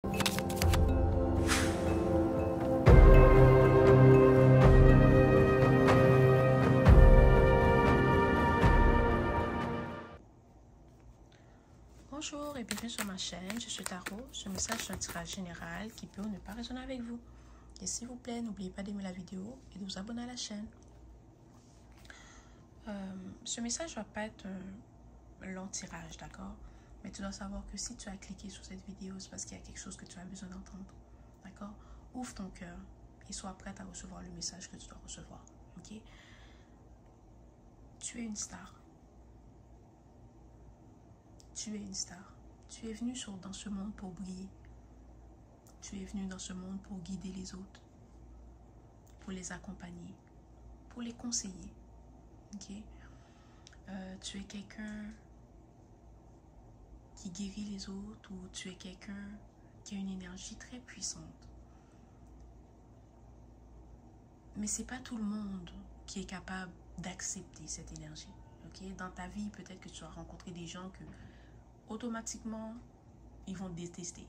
Bonjour et bienvenue sur ma chaîne, je suis Tarot. Ce message est un tirage général qui peut ou ne pas résonner avec vous. Et s'il vous plaît, n'oubliez pas d'aimer la vidéo et de vous abonner à la chaîne. Ce message ne va pas être un long tirage, d'accord? Mais tu dois savoir que si tu as cliqué sur cette vidéo, c'est parce qu'il y a quelque chose que tu as besoin d'entendre, d'accord? Ouvre ton cœur et sois prête à recevoir le message que tu dois recevoir, ok? Tu es une star. Tu es une star. Tu es venu dans ce monde pour briller. Tu es venu dans ce monde pour guider les autres, pour les accompagner, pour les conseiller. Ok? Tu es quelqu'un qui guérit les autres ou tu es quelqu'un qui a une énergie très puissante. Mais c'est pas tout le monde qui est capable d'accepter cette énergie. Ok? Dans ta vie, peut-être que tu as rencontré des gens que automatiquement ils vont te détester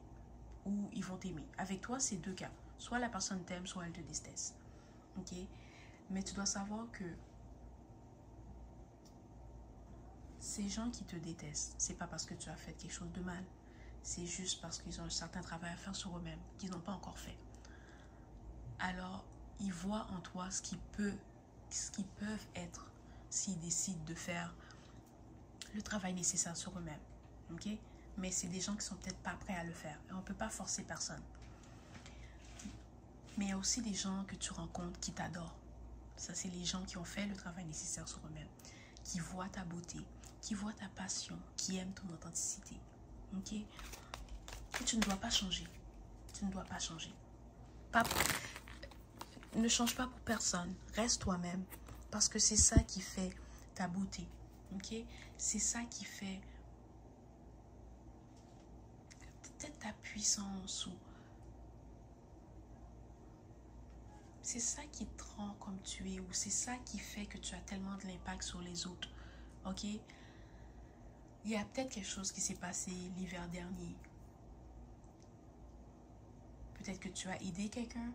ou ils vont t'aimer. Avec toi, c'est deux cas. Soit la personne t'aime, soit elle te déteste. Ok? Mais tu dois savoir que ces gens qui te détestent, c'est pas parce que tu as fait quelque chose de mal. C'est juste parce qu'ils ont un certain travail à faire sur eux-mêmes, qu'ils n'ont pas encore fait. Alors, ils voient en toi ce qu'ils peuvent être s'ils décident de faire le travail nécessaire sur eux-mêmes. Ok? Mais c'est des gens qui sont peut-être pas prêts à le faire. Et on peut pas forcer personne. Mais il y a aussi des gens que tu rencontres qui t'adorent. Ça, c'est les gens qui ont fait le travail nécessaire sur eux-mêmes, qui voient ta beauté, qui voient ta passion, qui aiment ton authenticité. Ok? Et tu ne dois pas changer. Tu ne dois pas changer. Ne change pas pour personne. Reste toi-même. Parce que c'est ça qui fait ta beauté. Ok? C'est ça qui fait peut-être ta puissance ou c'est ça qui te rend comme tu es ou c'est ça qui fait que tu as tellement de l'impact sur les autres. Ok? Il y a peut-être quelque chose qui s'est passé l'hiver dernier. Peut-être que tu as aidé quelqu'un,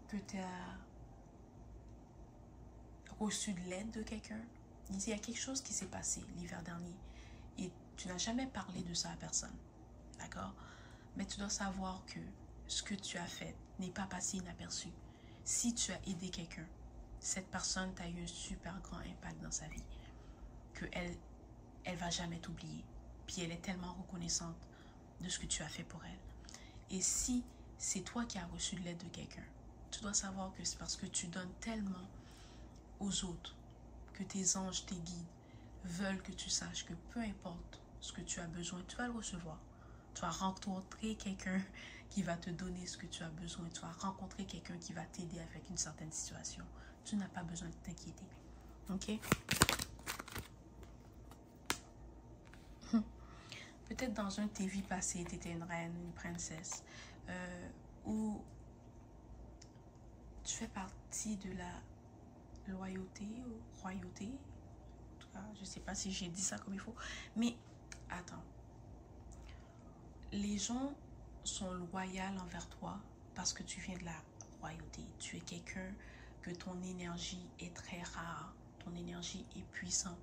que tu as reçu de l'aide de quelqu'un. Il y a quelque chose qui s'est passé l'hiver dernier et tu n'as jamais parlé de ça à personne. D'accord? Mais tu dois savoir que ce que tu as fait n'est pas passé inaperçu. Si tu as aidé quelqu'un, cette personne t'a eu un super grand impact dans sa vie qu'elle elle va jamais t'oublier. Puis elle est tellement reconnaissante de ce que tu as fait pour elle. Et si c'est toi qui as reçu de l'aide de quelqu'un, tu dois savoir que c'est parce que tu donnes tellement aux autres que tes anges, tes guides veulent que tu saches que peu importe ce que tu as besoin, tu vas le recevoir. Tu vas rencontrer quelqu'un qui va te donner ce que tu as besoin. Tu vas rencontrer quelqu'un qui va t'aider avec une certaine situation. Tu n'as pas besoin de t'inquiéter. Ok? Peut-être dans un de tes vies passées, tu étais une reine, une princesse, ou tu fais partie de la loyauté ou royauté. En tout cas, je ne sais pas si j'ai dit ça comme il faut. Mais attends. Les gens sont loyaux envers toi parce que tu viens de la royauté. Tu es quelqu'un que ton énergie est très rare. Ton énergie est puissante.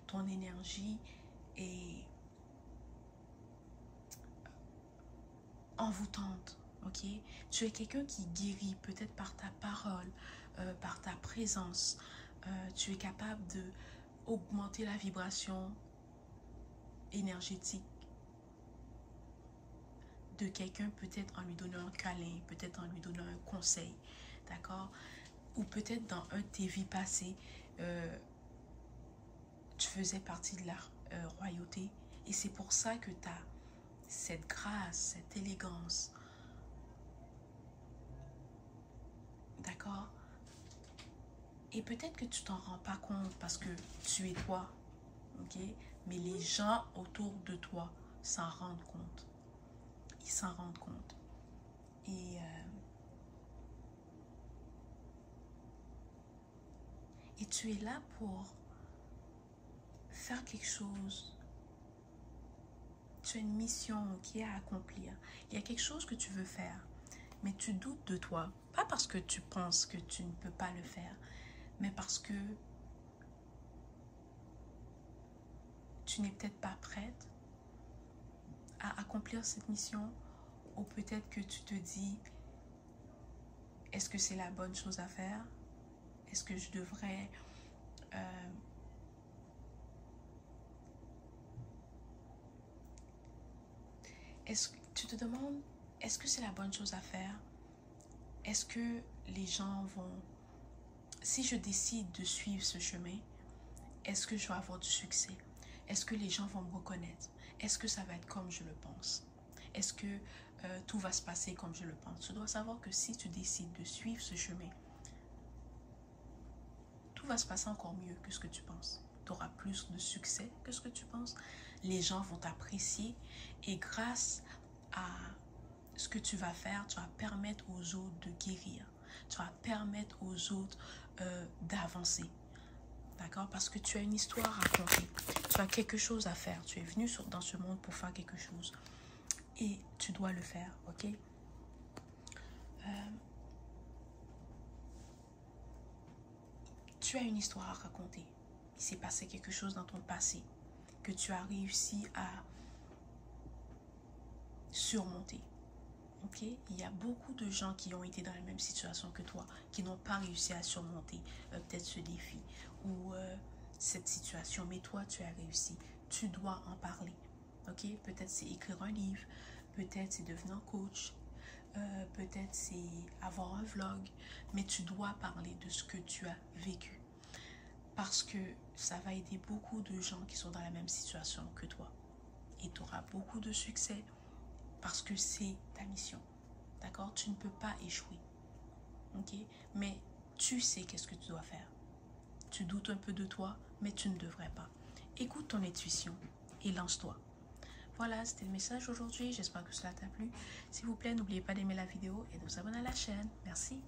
Ton énergie est envoûtante. Ok? Tu es quelqu'un qui guérit peut-être par ta parole, par ta présence. Tu es capable de augmenter la vibration énergétique de quelqu'un, peut-être en lui donnant un câlin, peut-être en lui donnant un conseil, d'accord? Ou peut-être dans un de tes vies passées, tu faisais partie de la royauté et c'est pour ça que tu as cette grâce, cette élégance, d'accord? Et peut-être que tu t'en rends pas compte parce que tu es toi, ok? Mais les gens autour de toi s'en rendent compte. Ils s'en rendent compte. Et tu es là pour faire quelque chose. tu as une mission qui est à accomplir. Il y a quelque chose que tu veux faire, mais tu doutes de toi. Pas parce que tu penses que tu ne peux pas le faire, mais parce que tu n'es peut-être pas prête à accomplir cette mission, ou peut-être que tu te dis, est-ce que c'est la bonne chose à faire? Est-ce que je devrais est-ce que tu te demandes, est-ce que c'est la bonne chose à faire? Est-ce que les gens vont, si je décide de suivre ce chemin, est-ce que je vais avoir du succès? Est-ce que les gens vont me reconnaître? Est-ce que ça va être comme je le pense? Est-ce que tout va se passer comme je le pense? Tu dois savoir que si tu décides de suivre ce chemin, tout va se passer encore mieux que ce que tu penses. Tu auras plus de succès que ce que tu penses. Les gens vont t'apprécier et grâce à ce que tu vas faire, tu vas permettre aux autres de guérir. Tu vas permettre aux autres d'avancer. D'accord? Parce que tu as une histoire à raconter. Tu as quelque chose à faire. Tu es venu dans ce monde pour faire quelque chose. Et tu dois le faire. Ok? Tu as une histoire à raconter. Il s'est passé quelque chose dans ton passé que tu as réussi à surmonter. Ok? Il y a beaucoup de gens qui ont été dans la même situation que toi, qui n'ont pas réussi à surmonter peut-être ce défi ou cette situation, mais toi tu as réussi. Tu dois en parler. Ok? Peut-être c'est écrire un livre, peut-être c'est devenir coach, peut-être c'est avoir un vlog, mais tu dois parler de ce que tu as vécu. Parce que ça va aider beaucoup de gens qui sont dans la même situation que toi. Et tu auras beaucoup de succès parce que c'est ta mission. D'accord? Tu ne peux pas échouer. Ok? Mais tu sais qu'est-ce que tu dois faire. Tu doutes un peu de toi, mais tu ne devrais pas. Écoute ton intuition et lance-toi. Voilà, c'était le message aujourd'hui. J'espère que cela t'a plu. S'il vous plaît, n'oubliez pas d'aimer la vidéo et de vous abonner à la chaîne. Merci.